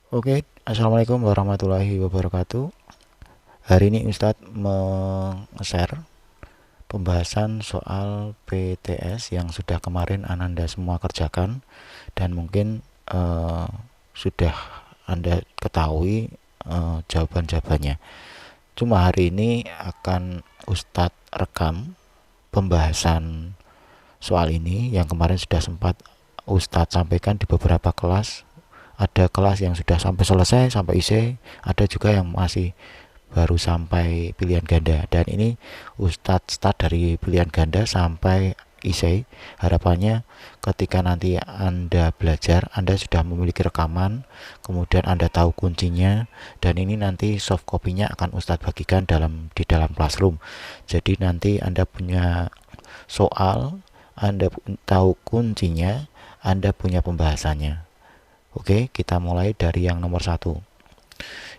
Oke, Assalamualaikum warahmatullahi wabarakatuh. Hari ini Ustadz share pembahasan soal PTS yang sudah kemarin Ananda semua kerjakan dan mungkin sudah Anda ketahui jawaban-jawabannya. Cuma hari ini akan Ustadz rekam pembahasan soal ini yang kemarin sudah sempat Ustadz sampaikan di beberapa kelas. Ada kelas yang sudah sampai selesai sampai IC, ada juga yang masih baru sampai pilihan ganda, dan ini Ustadz start dari pilihan ganda sampai IC. Harapannya ketika nanti Anda belajar, Anda sudah memiliki rekaman, kemudian Anda tahu kuncinya, dan ini nanti soft copy-nya akan Ustadz bagikan di dalam classroom. Jadi nanti Anda punya soal, Anda tahu kuncinya, Anda punya pembahasannya. Oke, kita mulai dari yang nomor satu.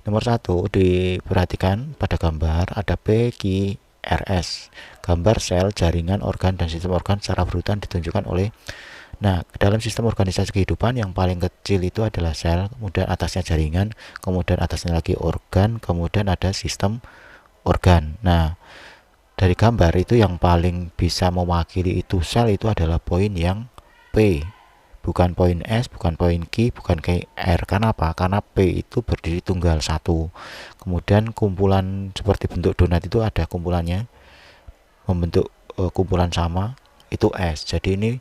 Nomor satu, diperhatikan pada gambar ada PQRS. Gambar sel, jaringan, organ, dan sistem organ secara berurutan ditunjukkan oleh. Nah, dalam sistem organisasi kehidupan yang paling kecil itu adalah sel, kemudian atasnya jaringan, kemudian atasnya lagi organ, kemudian ada sistem organ. Nah, dari gambar itu yang paling bisa mewakili itu sel itu adalah poin yang P, bukan poin S, bukan poin Q, bukan R. Kenapa? Karena P itu berdiri tunggal satu. Kemudian kumpulan seperti bentuk donat itu ada kumpulannya, membentuk kumpulan sama, itu S. Jadi ini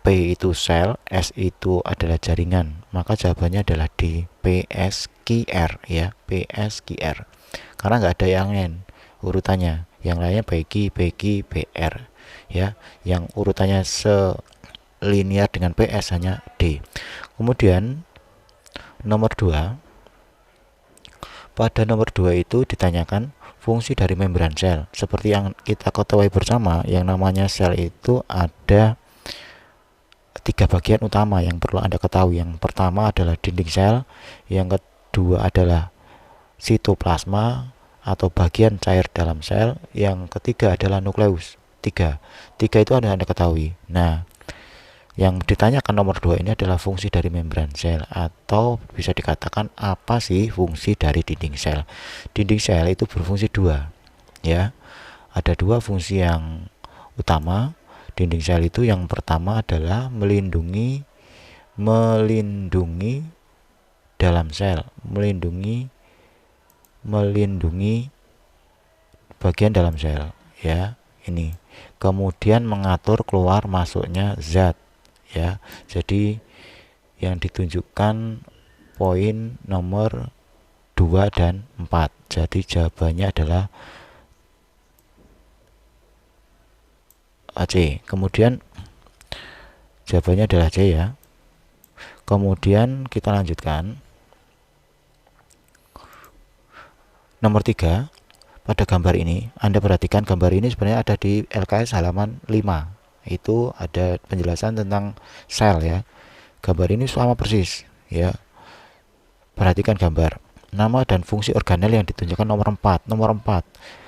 P itu sel, S itu adalah jaringan. Maka jawabannya adalah D, PSQR ya, PSQR. Karena nggak ada yang lain urutannya. Yang lainnya PQ, PQ, PR ya. Yang urutannya linear dengan PS hanya D. Kemudian nomor 2, pada nomor 2 itu ditanyakan fungsi dari membran sel. Seperti yang kita ketahui bersama, yang namanya sel itu ada 3 bagian utama yang perlu Anda ketahui. Yang pertama adalah dinding sel, yang kedua adalah sitoplasma atau bagian cair dalam sel, yang ketiga adalah nukleus. Tiga itu Anda ketahui. Nah, yang ditanyakan nomor 2 ini adalah fungsi dari membran sel, atau bisa dikatakan apa sih fungsi dari dinding sel. Dinding sel itu berfungsi dua ya. Ada dua fungsi yang utama dinding sel itu. Yang pertama adalah melindungi dalam sel, melindungi bagian dalam sel ya, ini. Kemudian mengatur keluar masuknya zat ya. Jadi yang ditunjukkan poin nomor 2 dan 4. Jadi jawabannya adalah C. Kemudian jawabannya adalah C ya. Kemudian kita lanjutkan. Nomor 3, pada gambar ini Anda perhatikan, gambar ini sebenarnya ada di LKS halaman 5. Itu ada penjelasan tentang sel ya. Gambar ini sama persis ya. Perhatikan gambar. Nama dan fungsi organel yang ditunjukkan nomor 4. Nomor 4.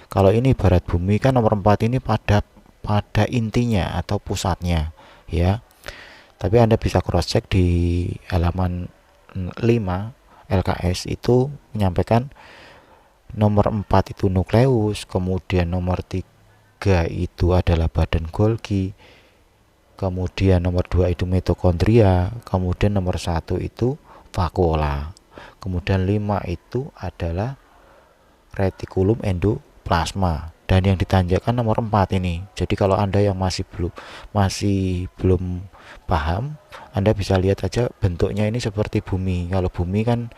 Kalau ini barat bumi kan nomor 4 ini pada intinya atau pusatnya ya. Tapi Anda bisa cross check di halaman 5 LKS itu menyampaikan nomor 4 itu nukleus, kemudian nomor 3 itu adalah badan Golgi, kemudian nomor 2 itu mitokondria, kemudian nomor 1 itu vakuola, kemudian 5 itu adalah retikulum endoplasma, dan yang ditanyakan nomor 4 ini. Jadi kalau Anda yang masih belum paham, Anda bisa lihat aja bentuknya ini seperti bumi. Kalau bumi kan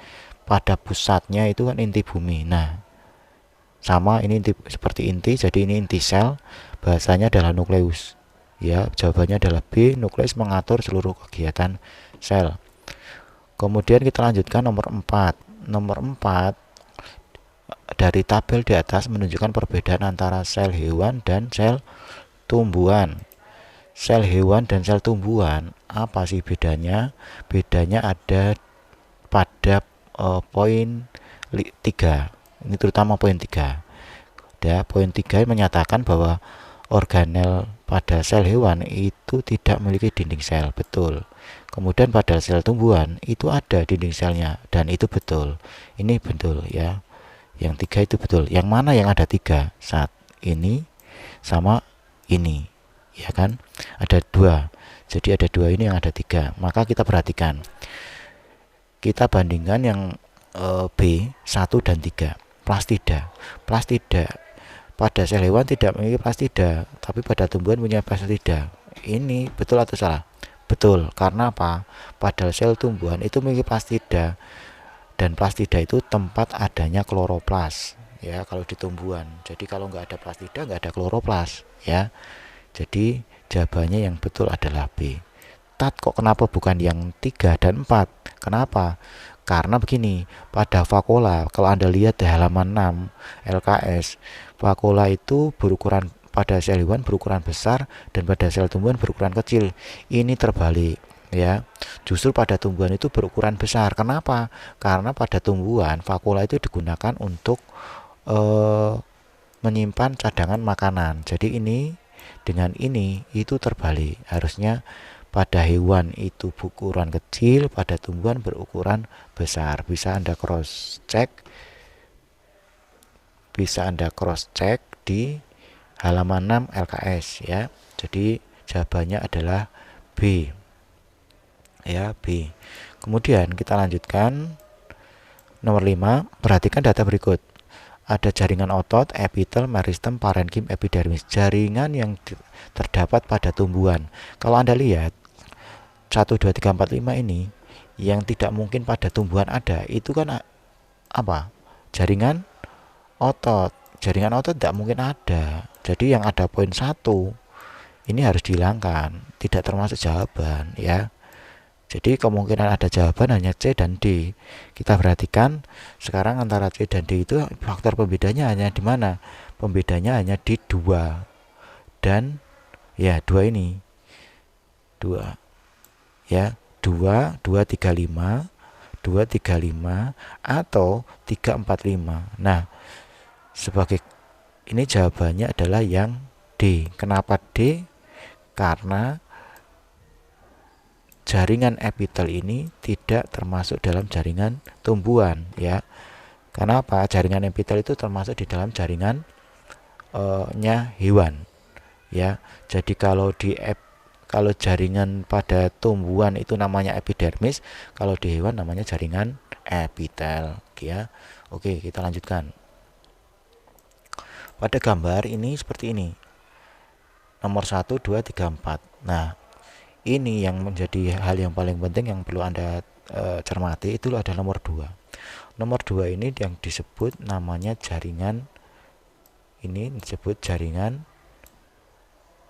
pada pusatnya itu kan inti bumi. Nah, sama ini seperti inti, jadi ini inti sel, bahasanya adalah nukleus ya. Jawabannya adalah B, nukleus mengatur seluruh kegiatan sel. Kemudian kita lanjutkan nomor 4. Nomor 4 dari tabel di atas menunjukkan perbedaan antara sel hewan dan sel tumbuhan. Sel hewan dan sel tumbuhan, apa sih bedanya? Bedanya ada pada poin 3. Ini terutama poin 3 ya. Poin 3 menyatakan bahwa organel pada sel hewan itu tidak memiliki dinding sel. Betul. Kemudian pada sel tumbuhan itu ada dinding selnya, dan itu betul. Ini betul ya. Yang 3 itu betul. Yang mana yang ada 3? Saat ini sama ini, ya kan? Ada 2. Jadi ada 2 ini yang ada 3. Maka kita perhatikan. Kita bandingkan yang B 1 dan 3. Plastida. Plastida pada sel hewan tidak memiliki plastida, tapi pada tumbuhan punya plastida. Ini betul atau salah? Betul. Karena apa? Pada sel tumbuhan itu memiliki plastida, dan plastida itu tempat adanya kloroplas ya kalau di tumbuhan. Jadi kalau nggak ada plastida nggak ada kloroplas ya. Jadi jawabannya yang betul adalah B. Tat, kok kenapa bukan yang 3 dan 4? Kenapa? Karena begini, pada vakuola, kalau Anda lihat di halaman 6 LKS, vakuola itu berukuran pada sel hewan berukuran besar dan pada sel tumbuhan berukuran kecil. Ini terbalik ya. Justru pada tumbuhan itu berukuran besar. Kenapa? Karena pada tumbuhan vakuola itu digunakan untuk menyimpan cadangan makanan. Jadi ini dengan ini itu terbalik. Harusnya pada hewan itu berukuran kecil, pada tumbuhan berukuran besar. Bisa Anda cross check di halaman 6 LKS ya. Jadi jawabannya adalah B. Ya, B. Kemudian kita lanjutkan nomor 5, perhatikan data berikut. Ada jaringan otot, epitel, meristem, parenkim, epidermis. Jaringan yang terdapat pada tumbuhan. Kalau Anda lihat 1, 2, 3, 4, 5 ini yang tidak mungkin pada tumbuhan ada, itu kan apa? Jaringan otot. Jaringan otot tidak mungkin ada. Jadi yang ada poin 1 ini harus dihilangkan, tidak termasuk jawaban ya. Jadi kemungkinan ada jawaban hanya C dan D. Kita perhatikan sekarang antara C dan D itu faktor pembedanya hanya di mana? Pembedanya hanya di 2 dan ya 2 ini 2 ya, 2, 2, 3, 5, 2, 3, 5 atau 3, 4, 5. Nah, sebagai ini jawabannya adalah yang D. Kenapa D? Karena jaringan epitel ini tidak termasuk dalam jaringan tumbuhan ya. Kenapa? Jaringan epitel itu termasuk di dalam jaringan nya hewan ya. Jadi kalau jaringan pada tumbuhan itu namanya epidermis, kalau di hewan namanya jaringan epitel ya. Oke, kita lanjutkan. Pada gambar ini seperti ini. Nomor 1, 2, 3, 4. Nah, ini yang menjadi hal yang paling penting yang perlu Anda cermati itu adalah nomor 2. Nomor 2 ini yang disebut namanya jaringan, ini disebut jaringan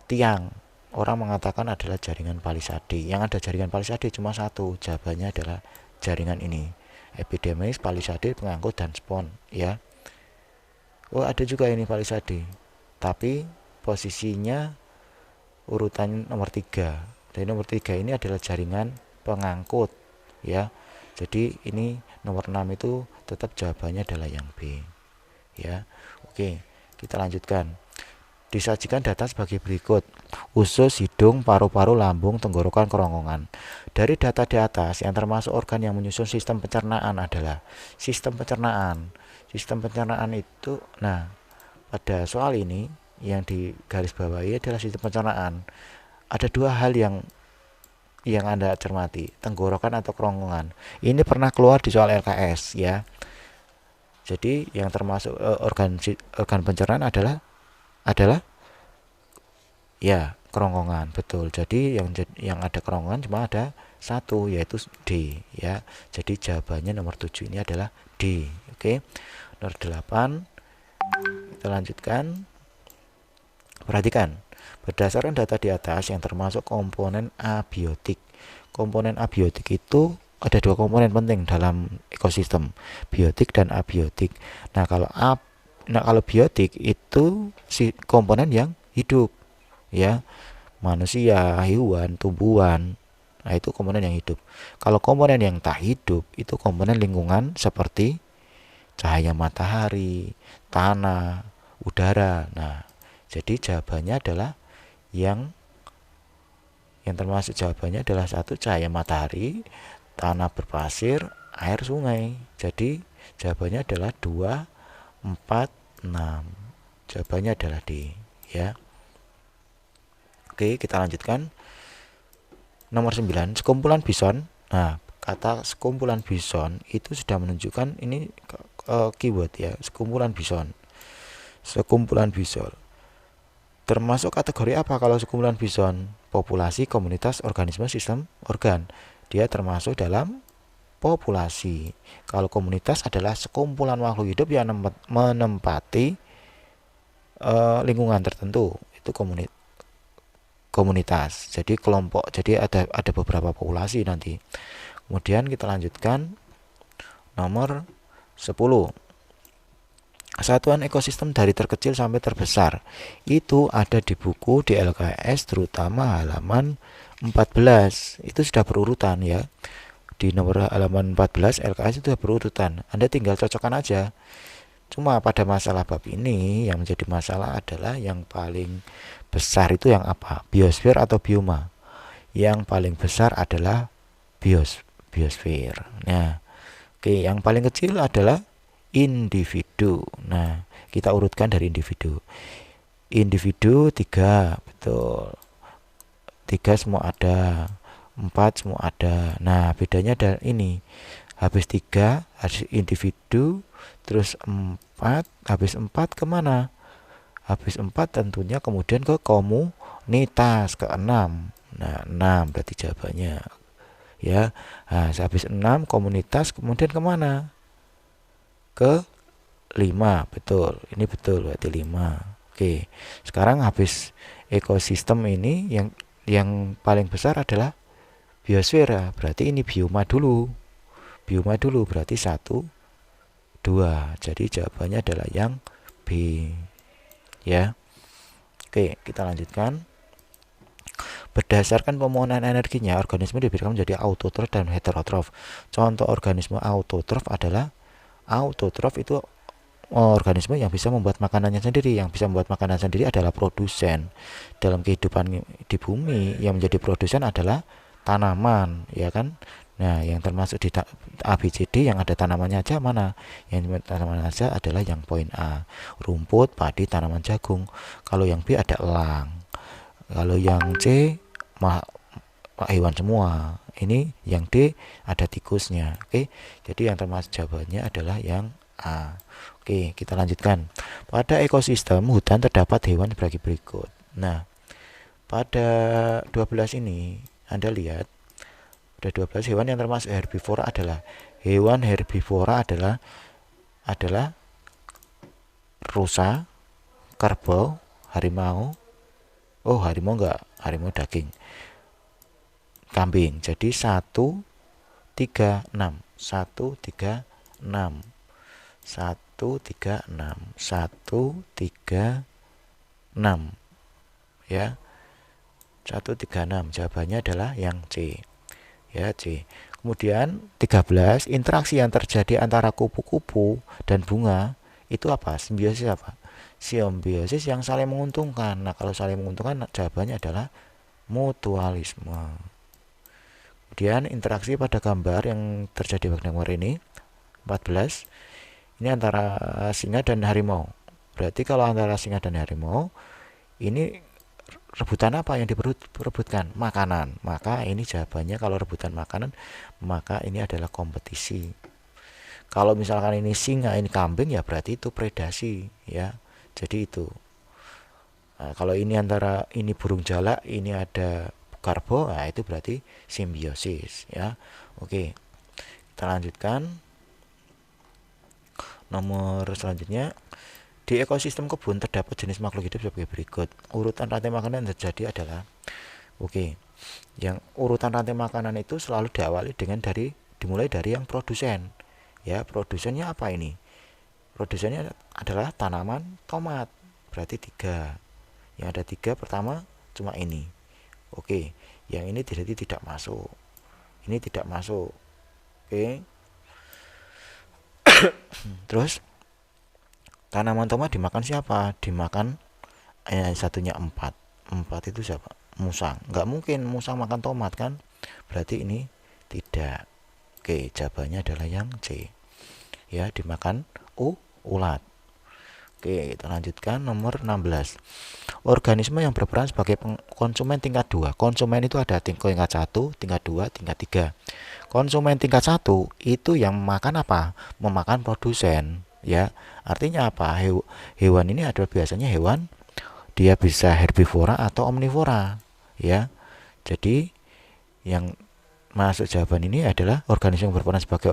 tiang. Orang mengatakan adalah jaringan palisade. Yang ada jaringan palisade cuma satu. Jawabannya adalah jaringan ini. Epidermis, palisade, pengangkut, dan spons ya. Oh, ada juga ini palisade. Tapi posisinya urutan nomor 3. Dan nomor 3 ini adalah jaringan pengangkut ya. Jadi ini nomor 6 itu tetap jawabannya adalah yang B ya. Oke, kita lanjutkan. Disajikan data sebagai berikut. Usus, hidung, paru-paru, lambung, tenggorokan, kerongkongan. Dari data di atas yang termasuk organ yang menyusun sistem pencernaan adalah sistem pencernaan. Sistem pencernaan itu, nah, pada soal ini yang di garis bawahi adalah sistem pencernaan. Ada 2 hal yang Anda cermati, tenggorokan atau kerongkongan. Ini pernah keluar di soal LKS ya. Jadi yang termasuk organ pencernaan adalah ya kerongkongan, betul. Jadi yang ada kerongkongan cuma ada 1 yaitu D ya. Jadi jawabannya nomor 7 ini adalah D. Oke. Nomor 8 kita lanjutkan. Perhatikan, berdasarkan data di atas yang termasuk komponen abiotik. Komponen abiotik itu ada 2 komponen penting dalam ekosistem, biotik dan abiotik. Nah, kalau biotik itu si komponen yang hidup ya, manusia, hewan, tumbuhan. Nah, itu komponen yang hidup. Kalau komponen yang tak hidup itu komponen lingkungan seperti cahaya matahari, tanah, udara. Nah, jadi jawabannya adalah yang Yang termasuk jawabannya adalah 1 cahaya matahari, tanah berpasir, air sungai. Jadi jawabannya adalah 2, 4, 6. Jawabannya adalah D, ya. Oke, kita lanjutkan. Nomor 9, sekumpulan bison. Nah, kata sekumpulan bison itu sudah menunjukkan ini keyword ya, sekumpulan bison. Sekumpulan bison. Termasuk kategori apa kalau sekumpulan bison? Populasi, komunitas, organisme, sistem, organ. Dia termasuk dalam populasi. Kalau komunitas adalah sekumpulan makhluk hidup yang menempati lingkungan tertentu. Itu komunitas. Jadi kelompok. Jadi ada beberapa populasi nanti. Kemudian kita lanjutkan nomor 10. Satuan ekosistem dari terkecil sampai terbesar itu ada di buku di LKS, terutama halaman 14. Itu sudah berurutan ya. Di nomor halaman 14 LKS itu sudah berurutan. Anda tinggal cocokkan aja. Cuma pada masalah bab ini yang menjadi masalah adalah yang paling besar itu yang apa? Biosfer atau bioma? Yang paling besar adalah biosfer. Nah, oke, yang paling kecil adalah individu. Nah, kita urutkan dari individu. Individu 3, betul. 3 semua ada, 4 semua ada. Nah, bedanya ada ini. Habis 3, habis individu, terus 4, habis 4 kemana? Habis 4 tentunya kemudian ke komunitas, ke 6. Nah, 6 berarti jawabannya. Ya, nah, habis 6 komunitas, kemudian kemana? Ke 5, betul. Ini betul berarti 5. Oke. Sekarang habis ekosistem ini yang paling besar adalah biosfera. Berarti ini bioma dulu. Bioma dulu berarti 1, 2. Jadi jawabannya adalah yang B. Ya. Oke, kita lanjutkan. Berdasarkan pemohonan energinya, organisme diberikan menjadi autotrof dan heterotrof. Contoh organisme autotrof adalah autotrof itu organisme yang bisa membuat makanannya sendiri. Yang bisa membuat makanan sendiri adalah produsen. Dalam kehidupan di bumi yang menjadi produsen adalah tanaman, ya kan? Nah, yang termasuk di ABCD yang ada tanamannya aja mana? Yang tanaman aja adalah yang poin A. Rumput, padi, tanaman jagung. Kalau yang B ada elang. Kalau yang C hewan semua. Ini yang D ada tikusnya. Oke. Jadi yang termasuk jawabannya adalah yang A. Oke, kita lanjutkan. Pada ekosistem hutan terdapat hewan sebagai berikut. Nah, pada 12 ini Anda lihat ada 12 hewan yang termasuk herbivora adalah hewan herbivora adalah rusa, kerbau, harimau. Oh, harimau enggak, harimau daging. Kambing. Jadi 1, 3, 6. 1, 3, 6. 1, 3, 6. 1, 3, 6. Ya. 1, 3, 6. Jawabannya adalah yang C. Ya, C. Kemudian 13, interaksi yang terjadi antara kupu-kupu dan bunga itu apa? Simbiosis apa? Simbiosis yang saling menguntungkan. Nah, kalau saling menguntungkan jawabannya adalah mutualisme. Kemudian interaksi pada gambar yang terjadi pada gambar ini 14, ini antara singa dan harimau. Berarti kalau antara singa dan harimau ini rebutan apa yang diperebutkan? Makanan. Maka ini jawabannya kalau rebutan makanan, maka ini adalah kompetisi. Kalau misalkan ini singa, ini kambing, ya berarti itu predasi, ya. Jadi itu. Nah, kalau ini antara ini burung jalak, ini ada karbo, nah itu berarti simbiosis, ya. Oke. Kita lanjutkan. Nomor selanjutnya, di ekosistem kebun terdapat jenis makhluk hidup sebagai berikut. Urutan rantai makanan yang terjadi adalah yang urutan rantai makanan itu selalu diawali dimulai dari yang produsen. Ya, produsennya apa ini? Produsennya adalah tanaman tomat. Berarti 3. Yang ada 3 pertama cuma ini. Yang ini jadi tidak masuk. Ini tidak masuk. Terus tanaman tomat dimakan siapa? Dimakan satunya 4. 4 itu siapa? musang. Nggak mungkin musang makan tomat kan, berarti ini tidak. Oke, jawabannya adalah yang C, ya, dimakan ulat. Oke, kita lanjutkan nomor 16. Organisme yang berperan sebagai konsumen tingkat 2. Konsumen itu ada tingkat 1, tingkat 2, tingkat 3. Konsumen tingkat 1 itu yang memakan apa? Memakan produsen, ya. Artinya apa? Hewan ini adalah biasanya hewan, dia bisa herbivora atau omnivora, ya. Jadi yang masuk jawaban ini adalah organisme yang berperan sebagai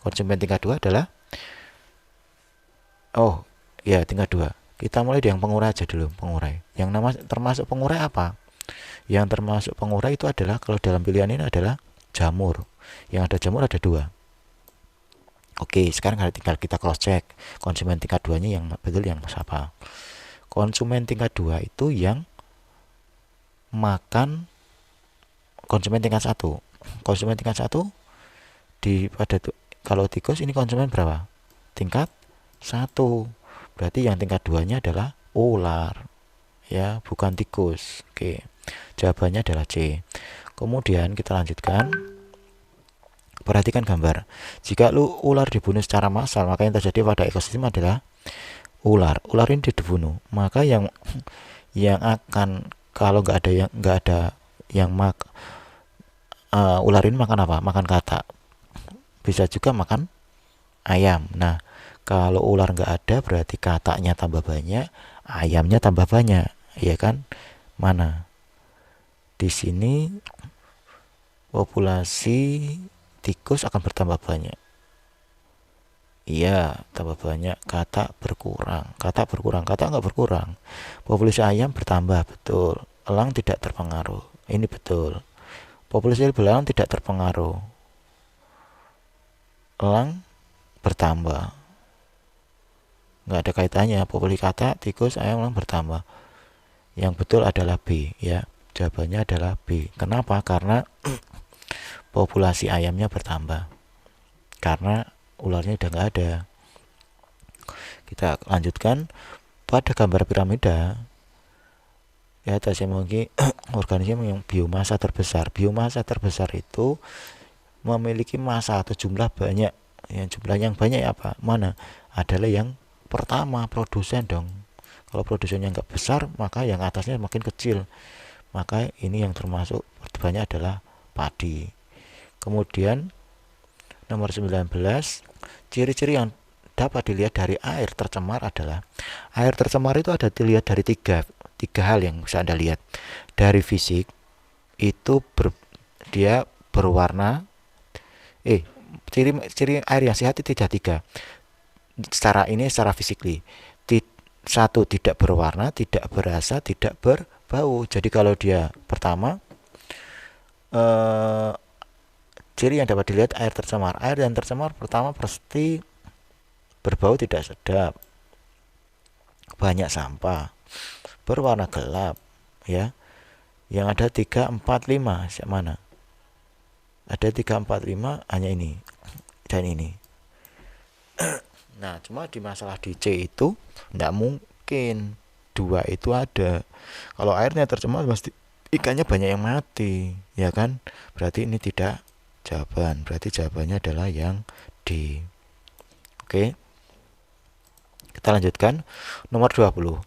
konsumen tingkat 2 adalah ya, tingkat 2. Kita mulai dari yang pengurai aja dulu, pengurai. Yang termasuk pengurai apa? Yang termasuk pengurai itu adalah, kalau dalam pilihan ini adalah jamur. Yang ada jamur ada 2. Oke, sekarang tinggal kita cross check. Konsumen tingkat 2-nya yang betul yang siapa? Konsumen tingkat 2 itu yang makan konsumen tingkat 1. Konsumen tingkat 1 kalau tikus ini konsumen berapa? Tingkat 1. Berarti yang tingkat 2-nya adalah ular, ya, bukan tikus. Oke, jawabannya adalah C. Kemudian kita lanjutkan. Perhatikan gambar. Jika ular dibunuh secara massal, maka yang terjadi pada ekosistem adalah ular ini dibunuh, maka yang akan, kalau nggak ada yang ular ini makan apa? Makan katak. Bisa juga makan ayam. Nah, kalau ular nggak ada, berarti kataknya tambah banyak, ayamnya tambah banyak, ya kan? Mana? Di sini populasi tikus akan bertambah banyak. Iya, tambah banyak. Katak berkurang. Katak nggak berkurang. Populasi ayam bertambah, betul. Elang tidak terpengaruh. Ini betul. Populasi belalang tidak terpengaruh. Elang bertambah. Nggak ada kaitannya. Populasi katak, tikus, ayam, elang bertambah. Yang betul adalah B, ya. Jawabannya adalah B. Kenapa? Karena populasi ayamnya bertambah. Karena ularnya udah nggak ada. Kita lanjutkan. Pada gambar piramida, ya, memiliki organisme yang biomasa terbesar. Biomasa terbesar itu memiliki massa atau jumlah banyak. Yang jumlah yang banyak apa? Mana? Adalah yang pertama, produsen dong. Kalau produsennya nggak besar, maka yang atasnya makin kecil. Maka ini yang termasuk banyak adalah padi. Kemudian nomor 19, ciri-ciri yang dapat dilihat dari air tercemar adalah, air tercemar itu ada dilihat dari tiga hal yang bisa Anda lihat. Dari fisik itu dia berwarna, ciri air yang sehat itu tidak tiga. Secara fisikly. Satu, tidak berwarna, tidak berasa, tidak berbau. Jadi kalau dia pertama, ciri yang dapat dilihat air tercemar. Air yang tercemar pertama pasti berbau tidak sedap, banyak sampah, berwarna gelap, ya. Yang ada 3, 4, 5, siapa mana? Ada 3, 4, 5, hanya ini dan ini. Nah, cuma di masalah di C itu tidak mungkin 2 itu ada. Kalau airnya tercemar pasti ikannya banyak yang mati, ya kan? Berarti ini tidak jawaban. Berarti jawabannya adalah yang D. Oke. Kita lanjutkan. Nomor 20.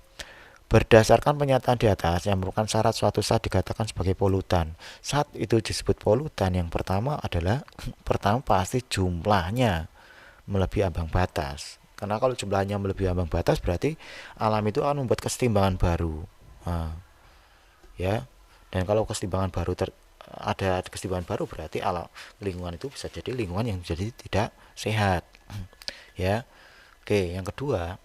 Berdasarkan pernyataan di atas, yang merupakan syarat suatu zat dikatakan sebagai polutan. Zat itu disebut polutan. Yang pertama adalah, pertama pasti jumlahnya melebihi ambang batas. Karena kalau jumlahnya melebihi ambang batas, berarti alam itu akan membuat kesetimbangan baru. Nah, ya. Dan kalau kesetimbangan baru ada kesetimbangan baru, berarti alam lingkungan itu bisa jadi lingkungan yang jadi tidak sehat. Ya. Oke, yang kedua,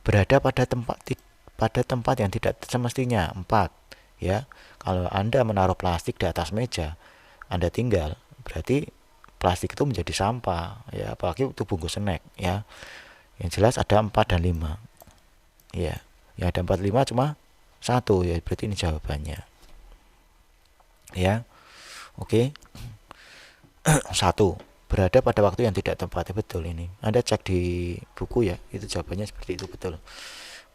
berada pada tempat yang tidak semestinya. 4, ya. Kalau Anda menaruh plastik di atas meja, Anda tinggal, berarti plastik itu menjadi sampah, ya, apalagi itu bungkus snack, ya. Yang jelas ada 4 dan 5. Ya. Yang ada 4, 5 cuma 1, ya, berarti ini jawabannya. Ya. Oke. 1. Berada pada waktu yang tidak tepat, betul ini. Anda cek di buku, ya, itu jawabannya seperti itu, betul.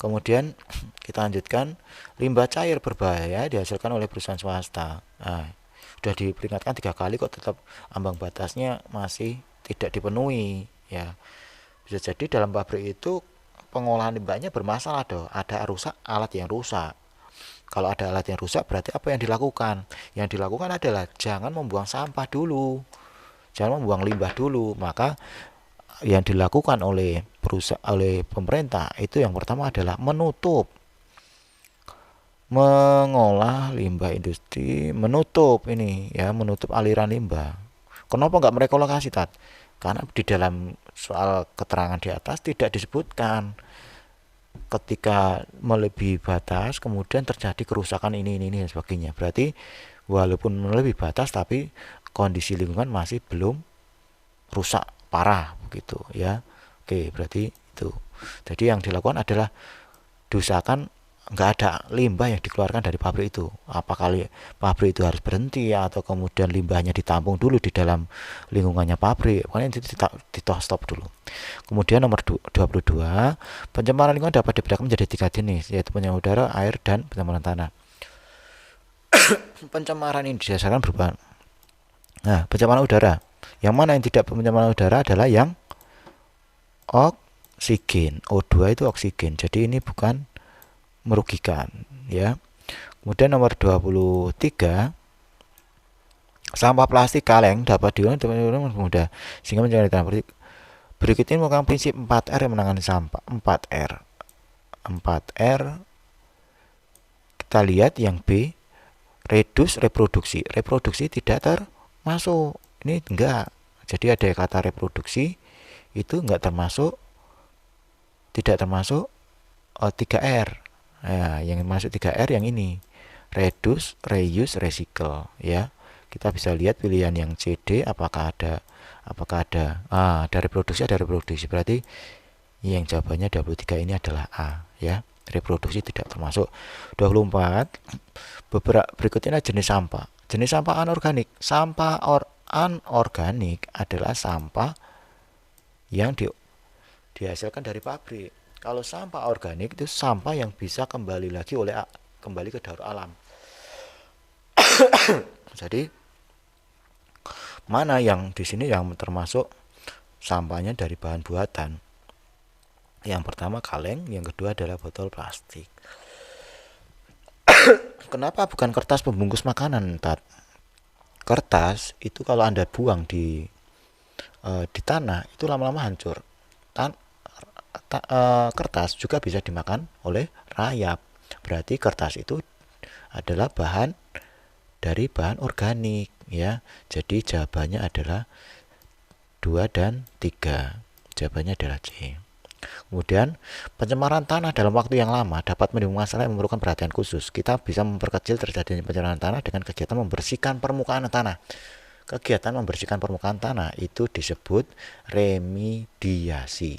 Kemudian kita lanjutkan, limbah cair berbahaya dihasilkan oleh perusahaan swasta. Nah, sudah diperingatkan 3 kali kok tetap ambang batasnya masih tidak dipenuhi ya. Bisa jadi dalam pabrik itu pengolahan limbahnya bermasalah dong, ada rusak, alat yang rusak. Kalau ada alat yang rusak berarti apa yang dilakukan? Yang dilakukan adalah jangan membuang sampah dulu, jangan membuang limbah dulu. Maka yang dilakukan oleh oleh pemerintah itu yang pertama adalah mengolah limbah industri, menutup ini ya, menutup aliran limbah. Kenapa nggak mereka lokasi, Tat? Karena di dalam soal keterangan di atas tidak disebutkan ketika melebihi batas kemudian terjadi kerusakan ini dan sebagainya. Berarti walaupun melebihi batas tapi kondisi lingkungan masih belum rusak parah begitu ya. Oke, berarti itu. Jadi yang dilakukan adalah diusahakan nggak ada limbah yang dikeluarkan dari pabrik itu. Apakah pabrik itu harus berhenti atau kemudian limbahnya ditampung dulu di dalam lingkungannya pabrik, pokoknya itu stop dulu. Kemudian nomor 22, pencemaran lingkungan dapat dibedakan menjadi 3 jenis, yaitu pencemaran udara, air, dan pencemaran tanah. Pencemaran ini didasarkan berupa, nah, pencemaran udara, yang mana yang tidak pencemaran udara adalah yang oksigen. O2 itu oksigen, jadi ini bukan merugikan ya. Kemudian nomor 23, sampah plastik kaleng dapat diolah dengan mudah sehingga mencegah tanah. Berikut ini merupakan prinsip 4R yang menangani sampah. 4R. 4R. Kita lihat yang B, reduce reproduksi. Reproduksi tidak termasuk. Ini enggak. Jadi ada kata reproduksi itu enggak termasuk, tidak termasuk 3R. Ya, yang masuk 3R yang ini, reduce, reuse, recycle ya. Kita bisa lihat pilihan yang CD apakah ada ada reproduksi, berarti yang jawabannya 23 ini adalah A ya. Reproduksi tidak termasuk. 24, beberapa berikutnya jenis sampah. Jenis sampah anorganik. Sampah anorganik adalah sampah yang dihasilkan dari pabrik. Kalau sampah organik itu sampah yang bisa kembali ke daur alam. Jadi mana yang di sini yang termasuk sampahnya dari bahan buatan? Yang pertama kaleng, yang kedua adalah botol plastik. Kenapa bukan kertas pembungkus makanan, Tat? Kertas itu kalau Anda buang di tanah itu lama-lama hancur. Kertas juga bisa dimakan oleh rayap. Berarti kertas itu adalah bahan organik ya. Jadi jawabannya adalah 2 dan 3. Jawabannya adalah C. Kemudian pencemaran tanah dalam waktu yang lama dapat menimbulkan masalah yang memerlukan perhatian khusus. Kita bisa memperkecil terjadinya pencemaran tanah dengan kegiatan membersihkan permukaan tanah. Kegiatan membersihkan permukaan tanah itu disebut remediasi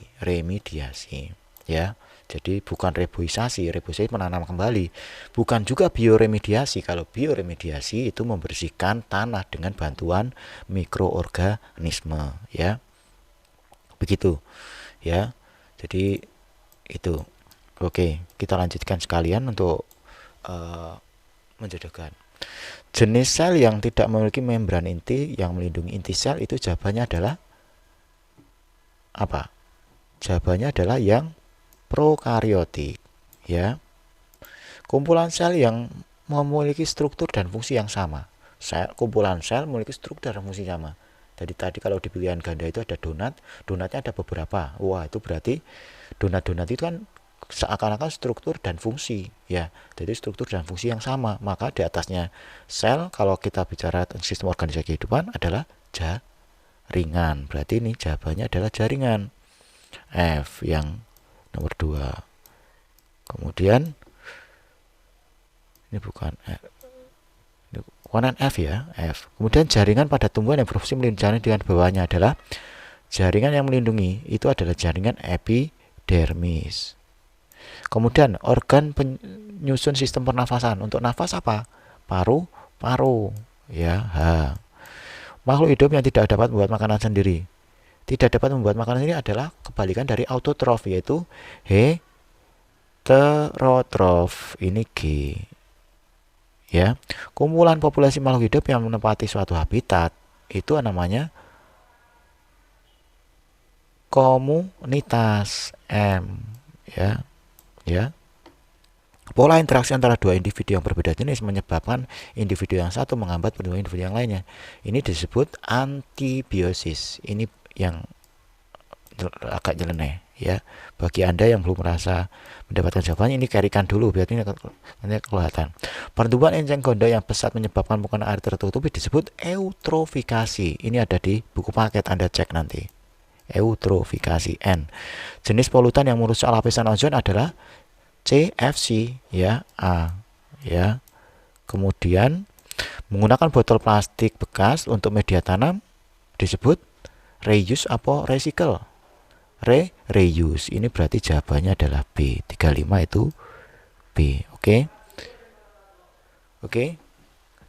ya. Jadi bukan reboisasi menanam kembali, bukan juga bioremediasi. Kalau bioremediasi itu membersihkan tanah dengan bantuan mikroorganisme ya, begitu ya. Jadi itu. Oke, kita lanjutkan sekalian untuk menjodohkan. Jenis sel yang tidak memiliki membran inti yang melindungi inti sel itu jawabannya adalah apa? Jawabannya adalah yang prokariotik ya. Kumpulan sel yang memiliki struktur dan fungsi yang sama. Kumpulan sel memiliki struktur dan fungsi sama. Jadi tadi kalau di pilihan ganda itu ada donatnya ada beberapa. Wah, itu berarti donat itu kan seakan-akan struktur dan fungsi ya. Jadi struktur dan fungsi yang sama. Maka di atasnya sel kalau kita bicara sistem organisasi kehidupan adalah jaringan. Berarti ini jawabannya adalah jaringan. F yang nomor 2. Kemudian ini bukan warna F ya, F. Kemudian jaringan pada tumbuhan yang berfungsi melindungi dengan bawahnya adalah jaringan yang melindungi itu adalah jaringan epidermis. Kemudian organ penyusun sistem pernafasan. Untuk nafas apa? Paru ya. Makhluk hidup yang tidak dapat membuat makanan sendiri. Tidak dapat membuat makanan ini adalah kebalikan dari autotrof, yaitu Heterotrof ini G, ya. Kumpulan populasi makhluk hidup yang menempati suatu habitat itu namanya komunitas M, ya. Pola interaksi antara dua individu yang berbeda jenis menyebabkan individu yang satu menghambat pertumbuhan individu yang lainnya. Ini disebut antibiosis. Ini yang agak nyeleneh, ya. Bagi Anda yang belum merasa mendapatkan jawabannya, ini karikan dulu biar ini nanti kelihatan. Pertumbuhan enceng gondok yang pesat menyebabkan mukaan air tertutupi disebut eutrofikasi. Ini ada di buku paket, Anda cek nanti. Eutrofikasi. N. Jenis polutan yang merusak lapisan ozon adalah CFC, ya. A, ya. Kemudian menggunakan botol plastik bekas untuk media tanam disebut reuse atau recycle. Reuse. Ini berarti jawabannya adalah B. 35 itu B. Oke.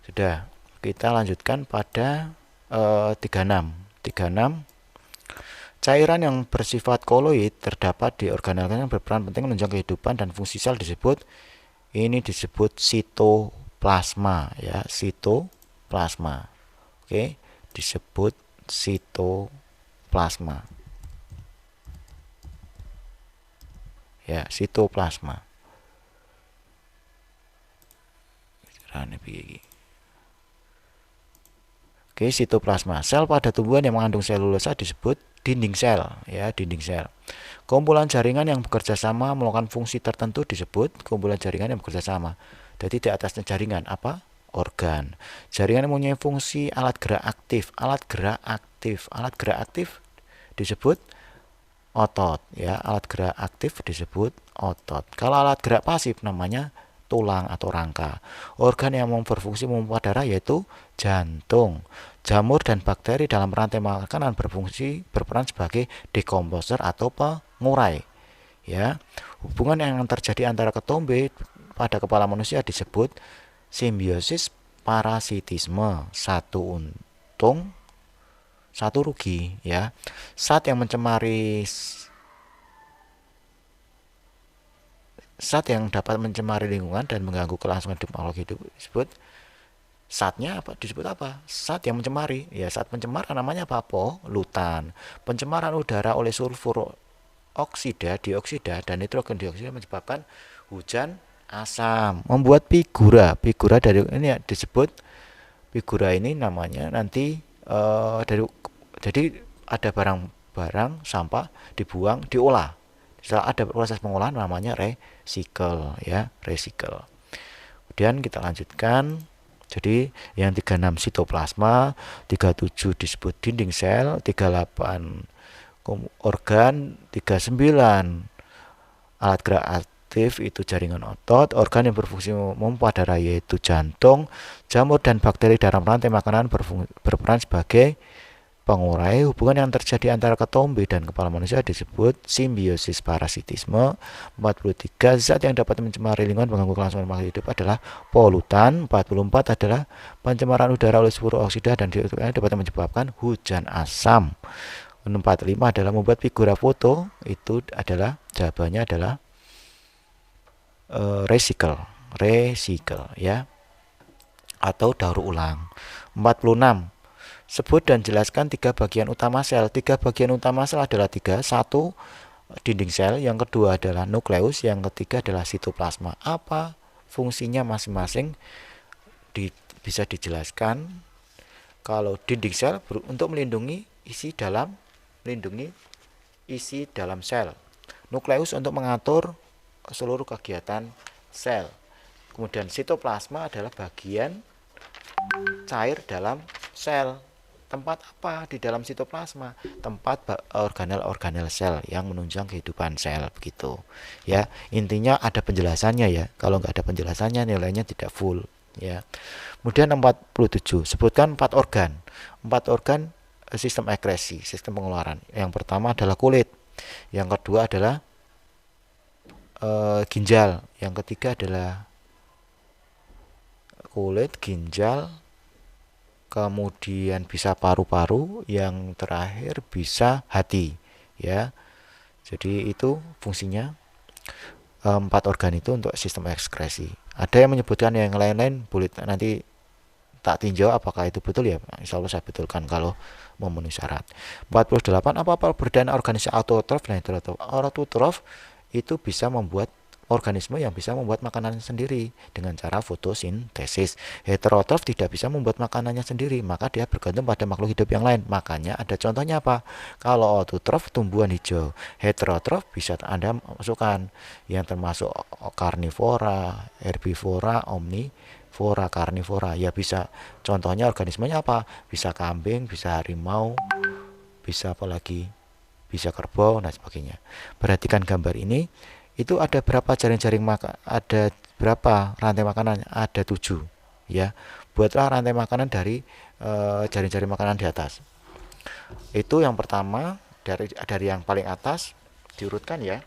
Sudah. Kita lanjutkan pada 36. Cairan yang bersifat koloid terdapat di organel yang berperan penting menunjang kehidupan dan fungsi sel disebut sitoplasma, ya, sitoplasma. Oke, disebut sitoplasma. Ya, sitoplasma. Oke, sitoplasma. Sel pada tumbuhan yang mengandung selulosa disebut dinding sel, ya, dinding sel. Kumpulan jaringan yang bekerja sama melakukan fungsi tertentu disebut kumpulan jaringan yang bekerja sama. Jadi di atasnya jaringan apa? Organ. Jaringan yang mempunyai fungsi alat gerak aktif. Alat gerak aktif disebut otot, ya. Alat gerak aktif disebut otot. Kalau alat gerak pasif namanya tulang atau rangka. Organ yang berfungsi memompa darah yaitu jantung. Jamur dan bakteri dalam rantai makanan berperan sebagai dekomposer atau pengurai, ya. Hubungan yang terjadi antara ketombe pada kepala manusia disebut simbiosis parasitisme. Satu untung, satu rugi, ya. Zat yang dapat mencemari lingkungan dan mengganggu kelangsungan hidup makhluk hidup disebut zatnya apa? Disebut apa? Zat yang mencemari. Ya, zat pencemar namanya apa? Polutan. Pencemaran udara oleh sulfur dioksida dan nitrogen dioksida menyebabkan hujan asam, membuat figura dari ini ya, disebut figura ini namanya nanti jadi ada barang-barang sampah dibuang, diolah. Setelah ada proses pengolahan namanya recycle, ya, recycle. Kemudian kita lanjutkan. Jadi yang 36 sitoplasma, 37 disebut dinding sel, 38 organ, 39 alat gerak aktif itu jaringan otot, organ yang berfungsi memompa darah yaitu jantung, jamur dan bakteri dalam rantai makanan berperan sebagai pengurai. Hubungan yang terjadi antara ketombe dan kepala manusia disebut simbiosis parasitisme. 43 zat yang dapat mencemari lingkungan mengganggu kelangsungan makhluk hidup adalah polutan. 44 adalah pencemaran udara oleh sulfur oksida dan dioksida dapat menyebabkan hujan asam. 45 adalah membuat figura foto, itu adalah jawabannya adalah recycle, ya, atau daur ulang. 46 sebut dan jelaskan 3 bagian utama sel. 3 bagian utama sel adalah 3. 1 dinding sel, yang kedua adalah nukleus, yang ketiga adalah sitoplasma. Apa fungsinya masing-masing bisa dijelaskan. Kalau dinding sel untuk melindungi isi dalam sel. Nukleus untuk mengatur seluruh kegiatan sel. Kemudian sitoplasma adalah bagian cair dalam sel. Tempat apa di dalam sitoplasma? Tempat organel-organel sel yang menunjang kehidupan sel, begitu. Ya, intinya ada penjelasannya ya. Kalau nggak ada penjelasannya nilainya tidak full, ya. Kemudian 47, sebutkan 4 organ. 4 organ sistem ekskresi, sistem pengeluaran. Yang pertama adalah kulit. Yang kedua adalah ginjal. Yang ketiga adalah kulit, ginjal, kemudian bisa paru-paru, yang terakhir bisa hati, ya. Jadi itu fungsinya. 4 organ itu untuk sistem ekskresi. Ada yang menyebutkan yang lain-lain, boleh nanti tak tinjau apakah itu betul ya. Insya Allah saya betulkan kalau memenuhi syarat. 48. Apa perbedaan organisme autotrof dan heterotrof? Autotrof itu bisa membuat organisme yang bisa membuat makanannya sendiri dengan cara fotosintesis. Heterotrof tidak bisa membuat makanannya sendiri, maka dia bergantung pada makhluk hidup yang lain. Makanya ada contohnya apa? Kalau autotrof tumbuhan hijau, heterotrof bisa Anda masukkan yang termasuk karnivora, herbivora, omnivora, karnivora. Ya bisa. Contohnya organismenya apa? Bisa kambing, bisa harimau, bisa apa lagi? Bisa kerbau dan sebagainya. Perhatikan gambar ini. Itu ada berapa jaring-jaring ada berapa rantai makanan? Ada 7 ya. Buatlah rantai makanan dari jaring-jaring makanan di atas. Itu yang pertama, dari yang paling atas diurutkan ya.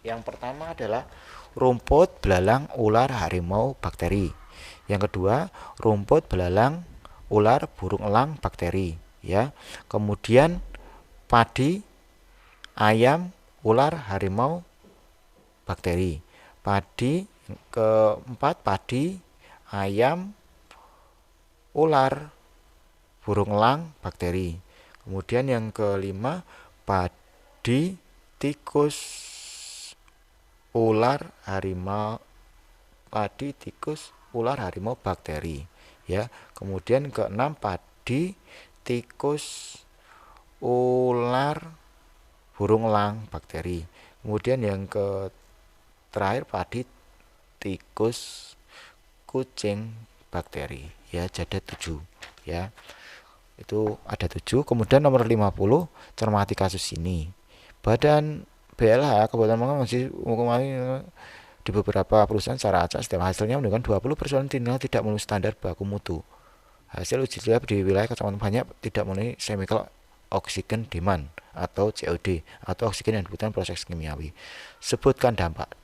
Yang pertama adalah rumput, belalang, ular, harimau, bakteri. Yang kedua, rumput, belalang, ular, burung elang, bakteri ya. Kemudian padi, ayam, ular, harimau, bakteri. Padi, keempat padi, ayam, ular, burung elang, bakteri. Kemudian yang kelima padi, tikus, ular, harimau, padi, tikus, ular, harimau, bakteri ya. Kemudian keenam padi, tikus, ular, burung elang, bakteri. Kemudian yang terakhir padi, tikus, kucing, bakteri ya. Jadi 7 ya. Itu ada 7. Kemudian nomor 50, cermati kasus ini. Badan BLH Kabupaten Malang masih di beberapa perusahaan secara acak setiap hasilnya menunjukkan 20 personil tidak memenuhi standar baku mutu. Hasil uji lab di wilayah kecamatan banyak tidak memenuhi chemical oxygen demand atau COD atau oksigen yang dibutuhkan proses kimiawi. Sebutkan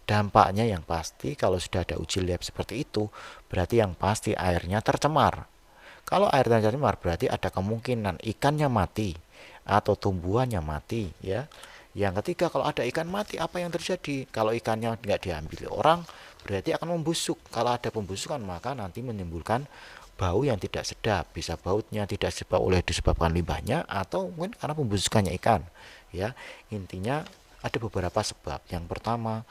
dampaknya yang pasti. Kalau sudah ada uji lab seperti itu, berarti yang pasti airnya tercemar. Kalau airnya tercemar berarti ada kemungkinan ikannya mati atau tumbuhannya mati ya. Yang ketiga, kalau ada ikan mati apa yang terjadi? Kalau ikannya nggak diambil orang berarti akan membusuk. Kalau ada pembusukan maka nanti menimbulkan bau yang tidak sedap. Bisa bautnya tidak sedap disebabkan limbahnya atau mungkin karena pembusukannya ikan ya. Intinya ada beberapa sebab. Yang pertama,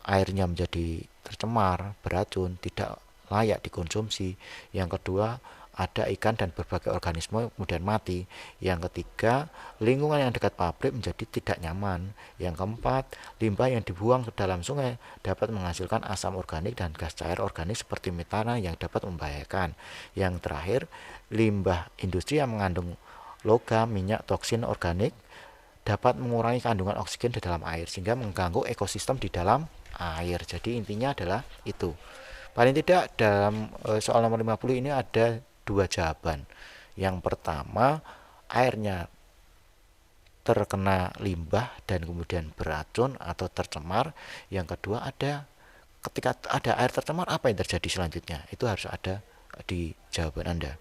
airnya menjadi tercemar, beracun, tidak layak dikonsumsi. Yang kedua, ada ikan dan berbagai organisme kemudian mati. Yang ketiga, lingkungan yang dekat pabrik menjadi tidak nyaman. Yang keempat, limbah yang dibuang ke dalam sungai dapat menghasilkan asam organik dan gas cair organik seperti metana yang dapat membahayakan. Yang terakhir, limbah industri yang mengandung logam, minyak, toksin organik dapat mengurangi kandungan oksigen di dalam air sehingga mengganggu ekosistem di dalam air. Jadi intinya adalah itu. Paling tidak dalam soal nomor 50 ini ada 2 jawaban. Yang pertama, airnya terkena limbah dan kemudian beracun atau tercemar. Yang kedua, ketika ada air tercemar apa yang terjadi selanjutnya? Itu harus ada di jawaban Anda.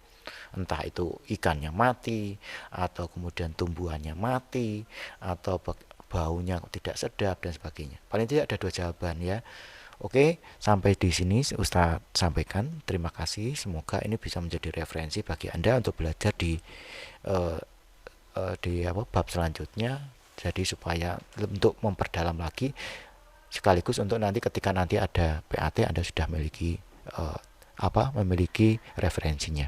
Entah itu ikannya mati atau kemudian tumbuhannya mati atau baunya tidak sedap dan sebagainya. Paling tidak ada 2 jawaban ya. Oke, sampai di sini Ustadz sampaikan. Terima kasih. Semoga ini bisa menjadi referensi bagi Anda untuk belajar di bab selanjutnya. Jadi supaya untuk memperdalam lagi, sekaligus untuk nanti ketika nanti ada PAT Anda sudah memiliki referensinya.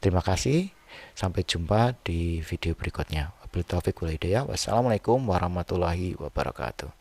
Terima kasih. Sampai jumpa di video berikutnya. Wabillahi taufiq wal hidayah. Wassalamualaikum warahmatullahi wabarakatuh.